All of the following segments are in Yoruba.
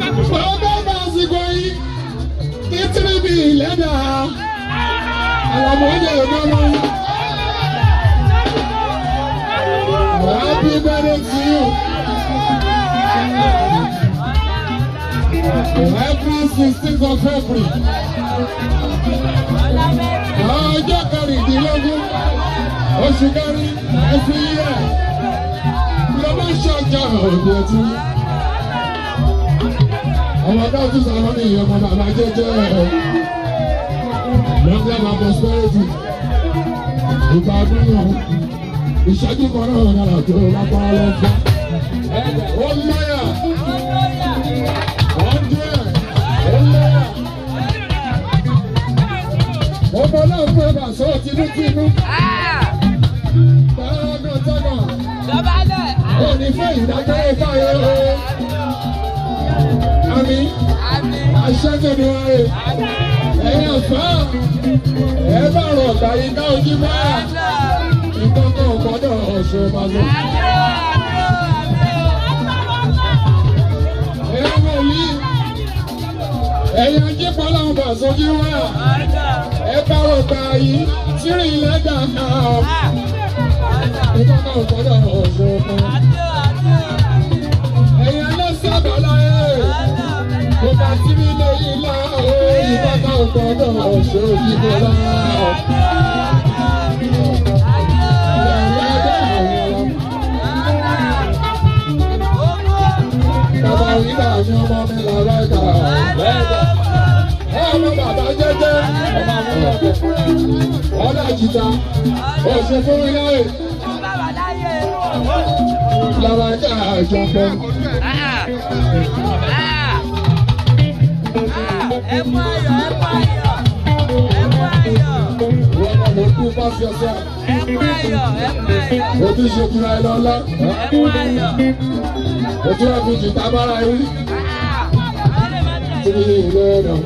Ọgbẹ́ bàṣìkò yìí kí tìrìbì lẹ́dà àwọn ọmọdé ìgbọ́mọ. Happy birthday to you. Every 16th of February. Ọjọ́ kẹrìndínlógún oṣù kẹrin every year. Lọ́mọ ṣọjọ́ òde ẹtí. Ọmọ káàtó sọ̀rọ̀ ní ìyọ̀mọ bàbá jẹ́jẹ́ rẹ̀. Long life and prosperity. Ìgbà àdúyàn. Ìṣẹ́jú kan náà náà tó lápá lọ́fọ́. Ó lọ́yà. Ọmọ náà fún ẹ̀bà sọ tinútinú. Tọ́gàn. Dọ̀bálẹ̀. Ó ní fẹ́ ìdájọ́ ìfáyé o. Àmín. Aṣẹ́gun ni wọ́n rè. Ẹ̀yin ọ̀fẹ́. Ẹ bá rọ̀ ọ̀gá yìí ká ojú bá. Ìtọ́kọ̀ ọ̀gbọ́dọ̀ ọ̀ṣọ́ ìbàdàn. Ẹ̀yin wòlíì. Ẹ̀yin ajípọ̀lá ń bọ̀ sójú wá. Ẹ bá ọ̀gá yìí tírí ilẹ̀ dàgbà. Ìtọ́kọ̀ ọ̀gbọ́dọ̀ ọ̀ṣọ́ ìbàdàn. Ẹ̀yin ẹlẹ́sàbọ̀ láyé. Mo bá tí mi lè yí lọ. Ìtọ́kọ̀ ọ̀gbọ́dọ̀ ọ̀ṣọ́ ìbàdàn. Bàbá ìgbà ni ọmọ mi lára ìgbà. Ọmọ bàbá jẹ́jẹ́, ọmọ àwọn ọ̀dọ́. Ọ̀dà jìta, ọ̀ṣẹ́ fún mi láyè. Lára ìgbà ìjọpọ̀. Ẹ mú ayọ̀. Wọ́n mọ̀ mọ́ kú bá fi ọ̀sẹ̀. Ẹ mú ayọ̀. O tún ṣe kúra ẹ lọ́lá. Ẹ mú ayọ̀. O tún wà fún jìtá bára ewì. Tí ilé ẹ̀dọ̀.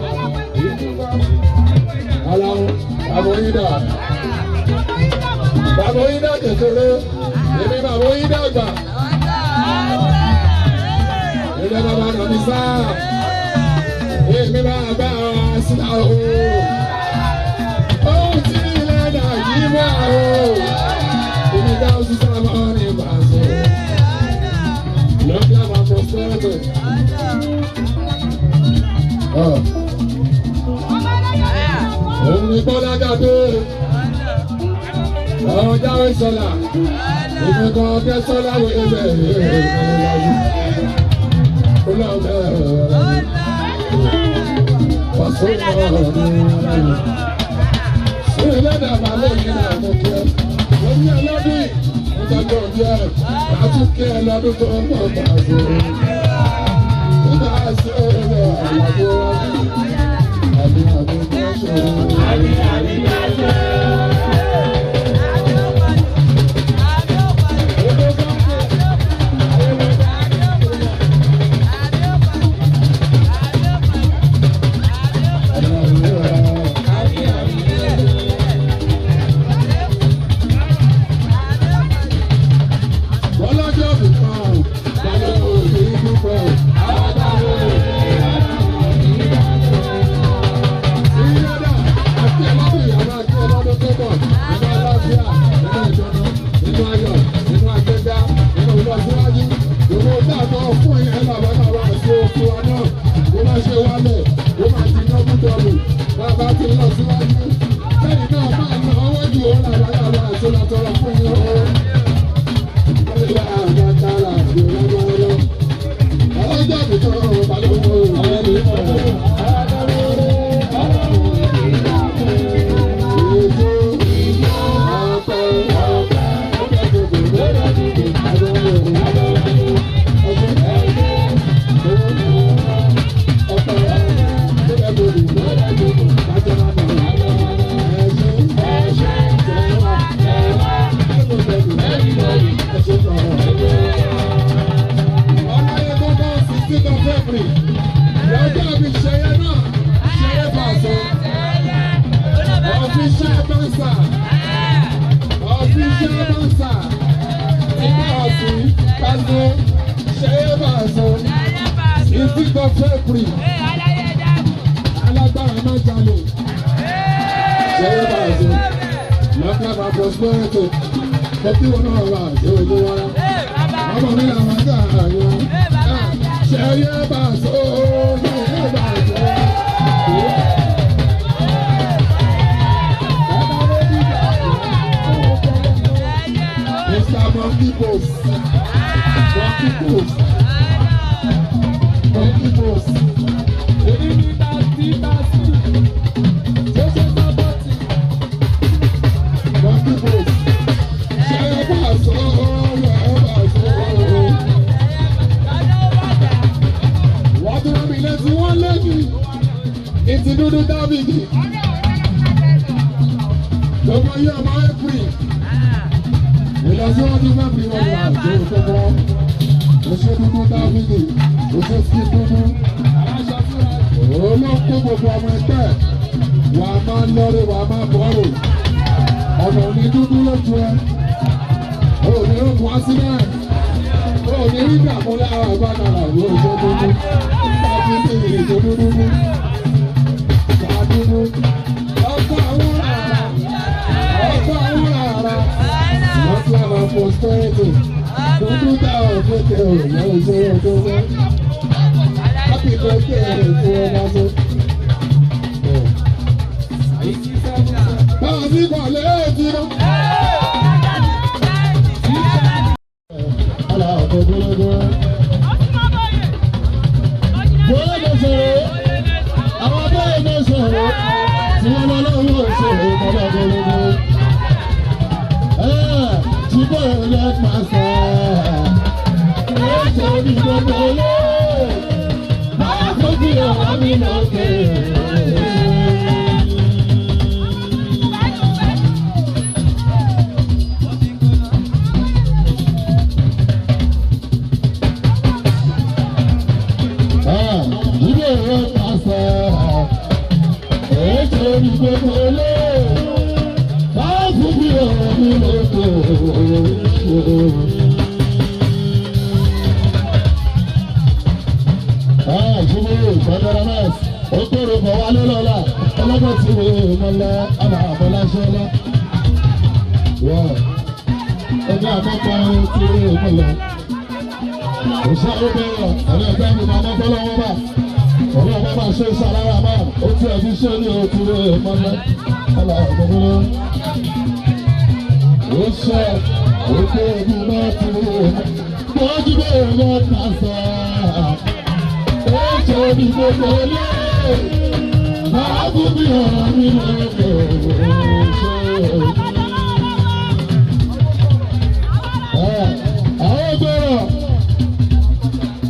Aláwọ̀ àbòyídà. Bàbòyídà kékeré. Èmi bàbòyídà gbà. Ilé bàbá nàbí sáà. Èmi bàbá sílá o. Ó ti ilé ẹ̀dọ̀ yìí wá o. Èmi dá oṣù sábà ní ìbàṣẹ. Long life and prosperity. Òun ni Bọ́lá Gàdé. Ọ̀hún jáwé sọ̀là. Ìgbẹ́ kan kẹ́ sọ́lá wo ẹgbẹ́ Pàṣẹ ìlẹ́dà máa lóyún náà mo kí ẹ. Omi ọlọ́dún yìí, mo tọ́jú ọdún ẹ̀. Àtúnkẹ́ ọlọ́dún tó ń bọ̀ pàṣẹ. Nígbà tí ó lọ àlàbò ọdún, àbí ìdígbà fẹ́ẹ̀pìrì alágbára máa jalè ṣẹ́yẹ́ bá a ṣe lọ́kàbà prosperity kọ́kí wọn náà wà ṣé ojú wa ọmọ mi làwọn ká àyọ ṣẹ́yẹ́ bá a ṣe ṣẹ́yẹ́ bá a ṣe. Mr. Monkey Boss. Monkey Boss. Monkey Boss. Èyí ni tàbí tàbí. Ṣé sábàtì? Monkey Boss. Ṣé ẹ bá sọ ọ́ ẹ bá sọ ọ́? Wọ́n tún rán mi létí wọ́n lẹ́nu. Ìtì dúdú Dábìdì. Gbogbo yóò máa ń pè. Ìlọsíwájú máa fi wọn wà tó tó bọ́. Oṣù dúdú Dábìdì, oṣù sí dúdú. Olóńgbò gbogbo ọmọ ẹgbẹ́ wà á máa lọ́rẹ̀ wà á máa bọ́rò. Ọ̀nà òní dúdú lójú ẹ. Òní ogun accident. Òní rí ìdààmú lára àgbàdàrà ní oṣù dúdú. Dábìdì ìṣe dúdú. Dúdú. Ọkọ̀ àwọn àrà. Ọkọ̀ àwọn àrà. Not love and prosperity. Don't do that or take it away. Now we say it over. Happy birthday to Obaso. Báwo ni kò lè ti rọ? Ala ọ̀gbọ̀gbọ̀gbọ̀. Bóyá lè sọ̀rọ̀, àwọn bóyá lè sọ̀rọ̀, tí wọ́n máa lọ́wọ́ sọ̀rọ̀ ọ̀gbọ̀gbọ̀gbọ̀. Chico let myself. Let's go to the ball. Back to the army, okay. Chico let myself. Let's go to the ball. Okoro kọ wa lọ́lọ́la ọlọ́gbọ́n tí mo mọ̀lẹ́ ọ̀nà àbọ̀láṣẹ́lá. Ẹgbẹ́ àkọ́kọ́ tí mo mọ̀lẹ́. Òṣèré bẹ̀rẹ̀ ọ̀nà ẹgbẹ́ mi máa mọ́ fọ́lọ́wọ́ bá. Ọ̀nà ọ̀bá máa ṣe ìṣàlára máa ó ti ẹ̀bí ṣé ní òkúrò mọ̀lẹ́ ọ̀nà àbọ̀láṣẹ́lá. Ó ṣe òkè ẹbí máa ti rí ẹ̀mọ́. Bọ́jú bẹ́ẹ̀ lọ́ kàṣà. Ó ṣe ní gbogbo ilé. Máa bú bí ọ̀rọ̀ mi lọ́kọ̀ ṣe.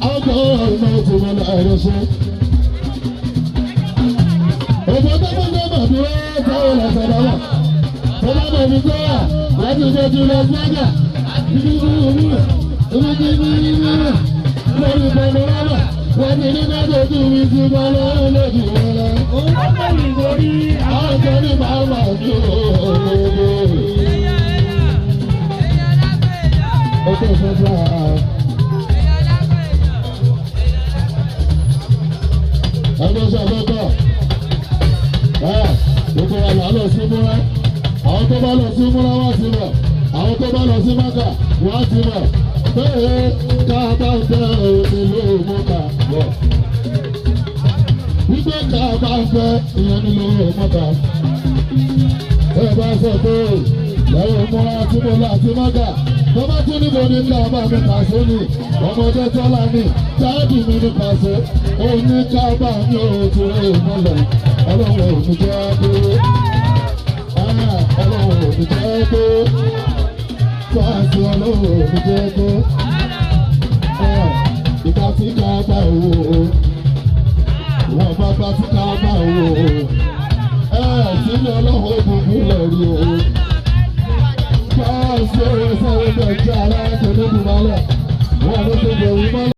Àwọn gbọ́rọ̀ iná ti mọ ẹ̀rọ ṣe. Òbò tó kọ́ gbọ́ bọ̀ bí wọ́n kọ́ lọ́sẹ̀ lọ́wọ́. Tó bá bọ̀ mí gbọ́ wà láti ṣe ti lọ gbọ́dọ̀. Ibi lórí panorama. Wọ́n ti ní kájọ tí mi ti bá lọ́wọ́ lójú wọn lọ. Àwọn kan ní máa wà ní òòrùn. Ó tó fẹ́ fún àwọn. Ẹgbẹ́ ṣàgbọ́gbọ́. Gbogbo wa là lọ sí múra. Àwọn tó bá lọ sí múra wá sí mọ̀. Àwọn tó bá lọ sí Mákà wá sí mọ̀. Bẹ́ẹ̀ ká bá ń tẹ ìlú Mọ́kà bọ̀. Wípé ká bá ń fẹ́ ìyẹn nílùú Mọ́kà. Ẹ bá sọ pé lẹ́yìn múra tí mo là sí Mákà. Tó bá tún níbo ní ká bá mi pàṣẹ ni. Ọmọdé tọ́lá ni táàbì mi ní pàṣẹ. Ó ní ká bá mi ò tó ìmọ̀lẹ̀. Ọlọ́run ò ní jẹ́ pé. Ọlọ́run ò ní jẹ́ pé. Fáàsì ọlọ́run ò ní jẹ́ pé. Ìgbà tí ká bá owó o. Wọ́n bá bá tí ká bá owó o. Sílẹ̀ ọlọ́run ó bùkún lẹ́rí o. Fáàsì ọ̀rẹ́ sẹ́yìn bẹ̀rẹ̀ jẹ́ aláǹtẹ̀ níbi mọ́lẹ̀. Wọ́n ló ti bẹ̀rù mọ́lẹ̀.